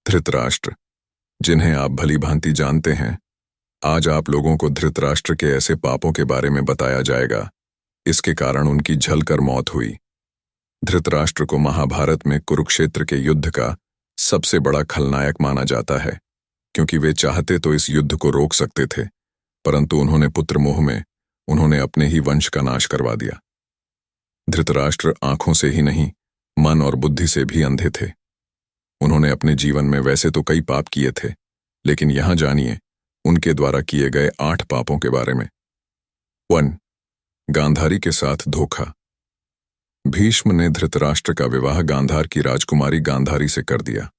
धृतराष्ट्र, जिन्हें आप भली भांति जानते हैं, आज आप लोगों को धृतराष्ट्र के ऐसे पापों के बारे में बताया जाएगा, इसके कारण उनकी जलकर मौत हुई। धृतराष्ट्र को महाभारत में कुरुक्षेत्र के युद्ध का सबसे बड़ा खलनायक माना जाता है, क्योंकि वे चाहते तो इस युद्ध को रोक सकते थे, परंतु उन्होंने पुत्र मोह में उन्होंने अपने ही वंश का नाश करवा दिया। धृतराष्ट्र आंखों से ही नहीं, मन और बुद्धि से भी अंधे थे। उन्होंने अपने जीवन में वैसे तो कई पाप किए थे, लेकिन यहां जानिए उनके द्वारा किए गए 8 पापों के बारे में। 1. गांधारी के साथ धोखा। भीष्म ने धृतराष्ट्र का विवाह गांधार की राजकुमारी गांधारी से कर दिया।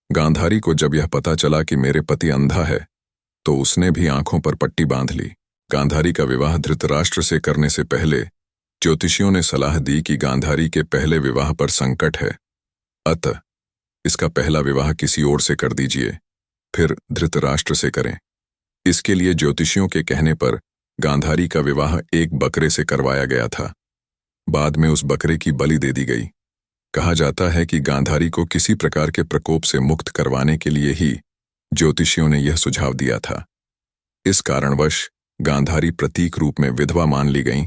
गांधारी को जब यह पता चला कि मेरे पति अंधा है, तो उसने भी आंखों पर पट्टी बांध ली। गांधारी का विवाह धृतराष्ट्र से करने से पहले ज्योतिषियों ने सलाह दी कि गांधारी के पहले विवाह पर संकट है, अतः इसका पहला विवाह किसी और से कर दीजिए, फिर धृतराष्ट्र से करें। इसके लिए ज्योतिषियों के कहने पर गांधारी का विवाह एक बकरे से करवाया गया था। बाद में उस बकरे की बलि दे दी गई। कहा जाता है कि गांधारी को किसी प्रकार के प्रकोप से मुक्त करवाने के लिए ही ज्योतिषियों ने यह सुझाव दिया था। इस कारणवश गांधारी प्रतीक रूप में विधवा मान ली गईं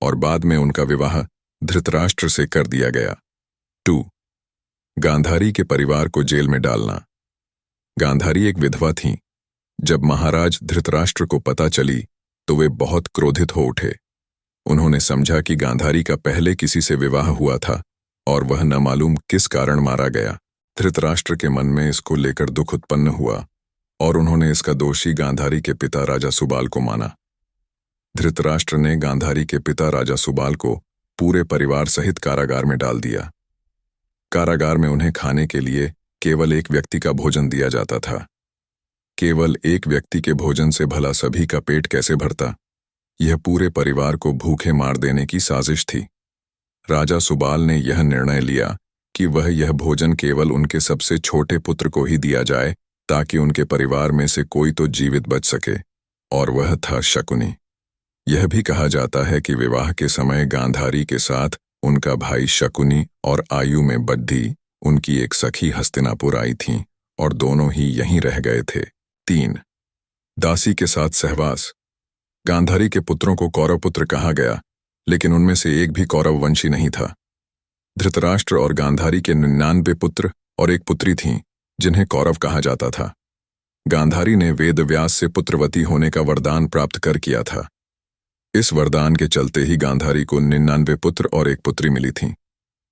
और बाद में उनका विवाह धृतराष्ट्र से कर दिया गया। 2. गांधारी के परिवार को जेल में डालना। गांधारी एक विधवा थीं। जब महाराज धृतराष्ट्र को पता चली तो वे बहुत क्रोधित हो उठे। उन्होंने समझा कि गांधारी का पहले किसी से विवाह हुआ था और वह न मालूम किस कारण मारा गया। धृतराष्ट्र के मन में इसको लेकर दुख उत्पन्न हुआ और उन्होंने इसका दोषी गांधारी के पिता राजा सुबाल को माना। धृतराष्ट्र ने गांधारी के पिता राजा सुबाल को पूरे परिवार सहित कारागार में डाल दिया। कारागार में उन्हें खाने के लिए केवल एक व्यक्ति का भोजन दिया जाता था। केवल एक व्यक्ति के भोजन से भला सभी का पेट कैसे भरता? यह पूरे परिवार को भूखे मार देने की साजिश थी। राजा सुबाल ने यह निर्णय लिया कि वह यह भोजन केवल उनके सबसे छोटे पुत्र को ही दिया जाए, ताकि उनके परिवार में से कोई तो जीवित बच सके, और वह था शकुनी। यह भी कहा जाता है कि विवाह के समय गांधारी के साथ उनका भाई शकुनी और आयु में बड्ढी उनकी एक सखी हस्तिनापुर आई थीं और दोनों ही यहीं रह गए थे। 3. दासी के साथ सहवास। गांधारी के पुत्रों को कौरव पुत्र कहा गया, लेकिन उनमें से एक भी कौरव वंशी नहीं था। धृतराष्ट्र और गांधारी के 99 पुत्र और एक पुत्री थीं, जिन्हें कौरव कहा जाता था। गांधारी ने वेद व्यास से पुत्रवती होने का वरदान प्राप्त कर किया था। इस वरदान के चलते ही गांधारी को 99 पुत्र और एक पुत्री मिली थी।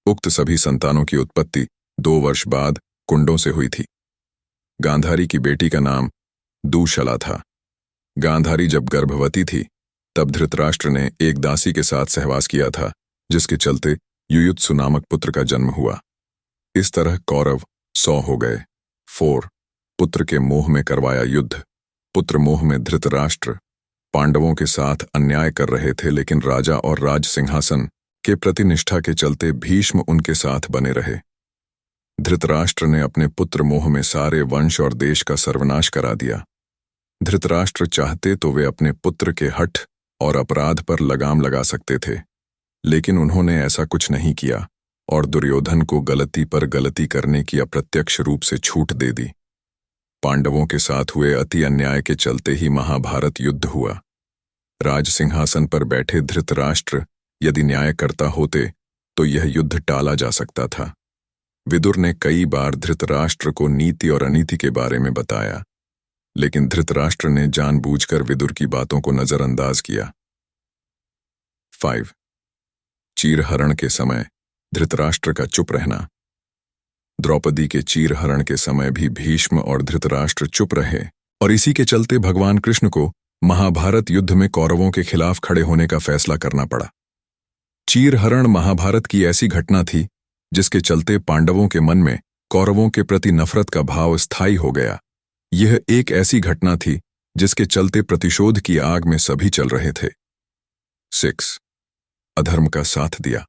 उक्त सभी संतानों की उत्पत्ति 2 वर्ष बाद कुंडों से हुई थी। गांधारी की बेटी का नाम दूशला था। गांधारी जब गर्भवती थी तब धृतराष्ट्र ने एक दासी के साथ सहवास किया था, जिसके चलते युयुत्सु नामक पुत्र का जन्म हुआ। इस तरह कौरव 100 हो गए। 4. पुत्र के मोह में करवाया युद्ध। पुत्र मोह में धृतराष्ट्र पांडवों के साथ अन्याय कर रहे थे, लेकिन राजा और राज सिंहासन के प्रति निष्ठा के चलते भीष्म उनके साथ बने रहे। धृतराष्ट्र ने अपने पुत्र मोह में सारे वंश और देश का सर्वनाश करा दिया। धृतराष्ट्र चाहते तो वे अपने पुत्र के हठ और अपराध पर लगाम लगा सकते थे, लेकिन उन्होंने ऐसा कुछ नहीं किया और दुर्योधन को गलती पर गलती करने की अप्रत्यक्ष रूप से छूट दे दी। पांडवों के साथ हुए अति अन्याय के चलते ही महाभारत युद्ध हुआ। राज सिंहासन पर बैठे धृतराष्ट्र यदि न्याय करता होते तो यह युद्ध टाला जा सकता था। विदुर ने कई बार धृतराष्ट्र को नीति और अनीति के बारे में बताया, लेकिन धृतराष्ट्र ने जानबूझकर विदुर की बातों को नजरअंदाज किया। 5. चीरहरण के समय धृतराष्ट्र का चुप रहना। द्रौपदी के चीरहरण के समय भी भीष्म और धृतराष्ट्र चुप रहे और इसी के चलते भगवान कृष्ण को महाभारत युद्ध में कौरवों के खिलाफ खड़े होने का फैसला करना पड़ा। चीरहरण महाभारत की ऐसी घटना थी जिसके चलते पांडवों के मन में कौरवों के प्रति नफरत का भाव स्थायी हो गया। यह एक ऐसी घटना थी जिसके चलते प्रतिशोध की आग में सभी चल रहे थे। 6. अधर्म का साथ दिया।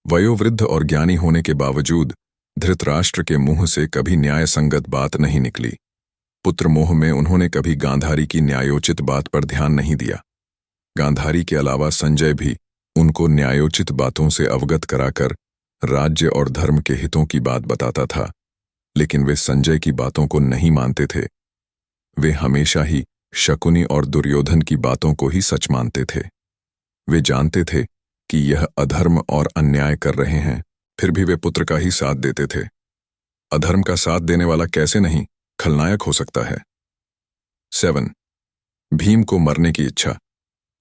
वयोवृद्ध और ज्ञानी होने के बावजूद धृतराष्ट्र के मुंह से कभी न्याय संगत बात नहीं निकली। पुत्र मोह में उन्होंने कभी गांधारी की न्यायोचित बात पर ध्यान नहीं दिया। गांधारी के अलावा संजय भी उनको न्यायोचित बातों से अवगत कराकर राज्य और धर्म के हितों की बात बताता था, लेकिन वे संजय की बातों को नहीं मानते थे। वे हमेशा ही शकुनी और दुर्योधन की बातों को ही सच मानते थे। वे जानते थे कि यह अधर्म और अन्याय कर रहे हैं, फिर भी वे पुत्र का ही साथ देते थे। अधर्म का साथ देने वाला कैसे नहीं खलनायक हो सकता है। 7. भीम को मरने की इच्छा।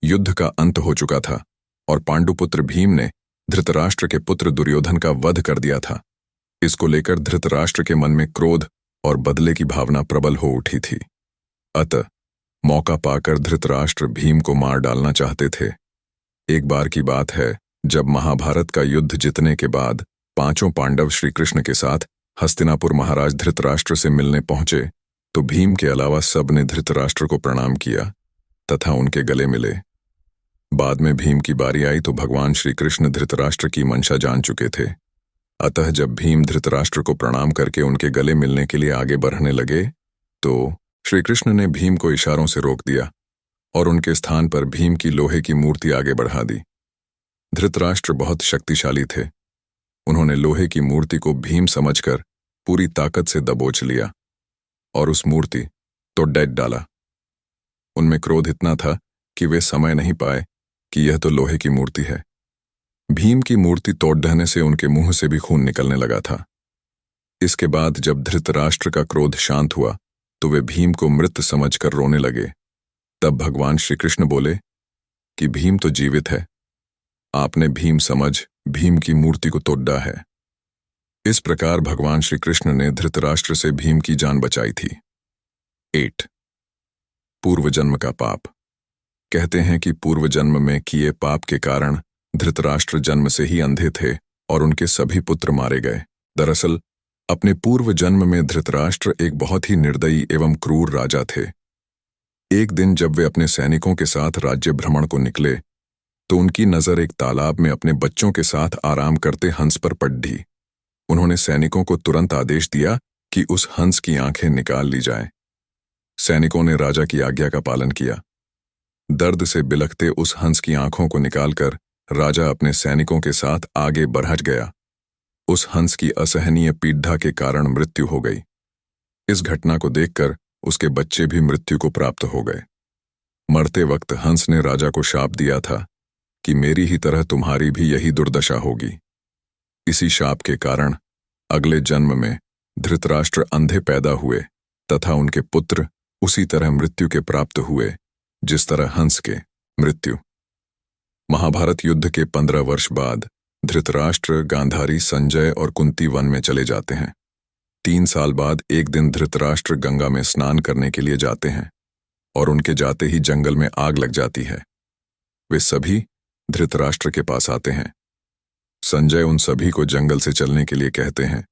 युद्ध का अंत हो चुका था और पांडुपुत्र भीम ने धृतराष्ट्र के पुत्र दुर्योधन का वध कर दिया था। इसको लेकर धृतराष्ट्र के मन में क्रोध और बदले की भावना प्रबल हो उठी थी। अतः मौका पाकर धृतराष्ट्र भीम को मार डालना चाहते थे। एक बार की बात है, जब महाभारत का युद्ध जीतने के बाद 5 पांडव श्री कृष्ण के साथ हस्तिनापुर महाराज धृतराष्ट्र से मिलने पहुंचे तो भीम के अलावा सब ने धृतराष्ट्र को प्रणाम किया तथा उनके गले मिले। बाद में भीम की बारी आई तो भगवान श्री कृष्ण धृतराष्ट्र की मंशा जान चुके थे। अतः जब भीम धृतराष्ट्र को प्रणाम करके उनके गले मिलने के लिए आगे बढ़ने लगे तो श्री कृष्ण ने भीम को इशारों से रोक दिया और उनके स्थान पर भीम की लोहे की मूर्ति आगे बढ़ा दी। धृतराष्ट्र बहुत शक्तिशाली थे। उन्होंने लोहे की मूर्ति को भीम समझकर पूरी ताकत से दबोच लिया और उस मूर्ति तो डेड डाला। उनमें क्रोध इतना था कि वे समय नहीं पाए कि यह तो लोहे की मूर्ति है। भीम की मूर्ति तोड़ ढहने से उनके मुंह से भी खून निकलने लगा था। इसके बाद जब धृतराष्ट्र का क्रोध शांत हुआ तो वे भीम को मृत समझकर रोने लगे। तब भगवान श्री कृष्ण बोले कि भीम तो जीवित है, आपने भीम समझ भीम की मूर्ति को तोड़ा है। इस प्रकार भगवान श्री कृष्ण ने धृतराष्ट्र से भीम की जान बचाई थी। 8. पूर्व जन्म का पाप। कहते हैं कि पूर्व जन्म में किए पाप के कारण धृतराष्ट्र जन्म से ही अंधे थे और उनके सभी पुत्र मारे गए। दरअसल अपने पूर्व जन्म में धृतराष्ट्र एक बहुत ही निर्दयी एवं क्रूर राजा थे। एक दिन जब वे अपने सैनिकों के साथ राज्य भ्रमण को निकले तो उनकी नजर एक तालाब में अपने बच्चों के साथ आराम करते हंस पर पड़ दी। उन्होंने सैनिकों को तुरंत आदेश दिया कि उस हंस की आंखें निकाल ली जाएं। सैनिकों ने राजा की आज्ञा का पालन किया। दर्द से बिलखते उस हंस की आंखों को निकालकर राजा अपने सैनिकों के साथ आगे बढ़ गया। उस हंस की असहनीय पीड़ा के कारण मृत्यु हो गई। इस घटना को देखकर उसके बच्चे भी मृत्यु को प्राप्त हो गए। मरते वक्त हंस ने राजा को शाप दिया था कि मेरी ही तरह तुम्हारी भी यही दुर्दशा होगी। इसी शाप के कारण अगले जन्म में धृतराष्ट्र अंधे पैदा हुए तथा उनके पुत्र उसी तरह मृत्यु के प्राप्त हुए जिस तरह हंस के मृत्यु। महाभारत युद्ध के 15 वर्ष बाद धृतराष्ट्र, गांधारी, संजय और कुंती वन में चले जाते हैं। 3 साल बाद एक दिन धृतराष्ट्र गंगा में स्नान करने के लिए जाते हैं और उनके जाते ही जंगल में आग लग जाती है। वे सभी धृतराष्ट्र के पास आते हैं। संजय उन सभी को जंगल से चलने के लिए कहते हैं,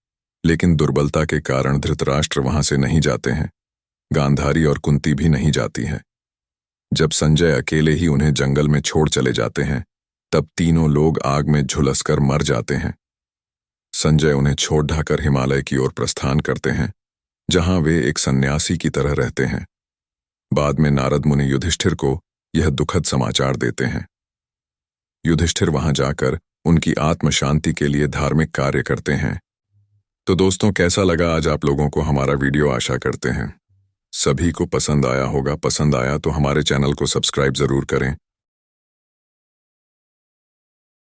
लेकिन दुर्बलता के कारण धृतराष्ट्र वहां से नहीं जाते हैं। गांधारी और कुंती भी नहीं जाती हैं। जब संजय अकेले ही उन्हें जंगल में छोड़ चले जाते हैं तब तीनों लोग आग में झुलसकर मर जाते हैं। संजय उन्हें छोड़ ढाकर हिमालय की ओर प्रस्थान करते हैं, जहां वे एक सन्यासी की तरह रहते हैं। बाद में नारद मुनि युधिष्ठिर को यह दुखद समाचार देते हैं। युधिष्ठिर वहां जाकर उनकी आत्म शांति के लिए धार्मिक कार्य करते हैं। तो दोस्तों, कैसा लगा आज आप लोगों को हमारा वीडियो? आशा करते हैं सभी को पसंद आया होगा। पसंद आया तो हमारे चैनल को सब्सक्राइब जरूर करें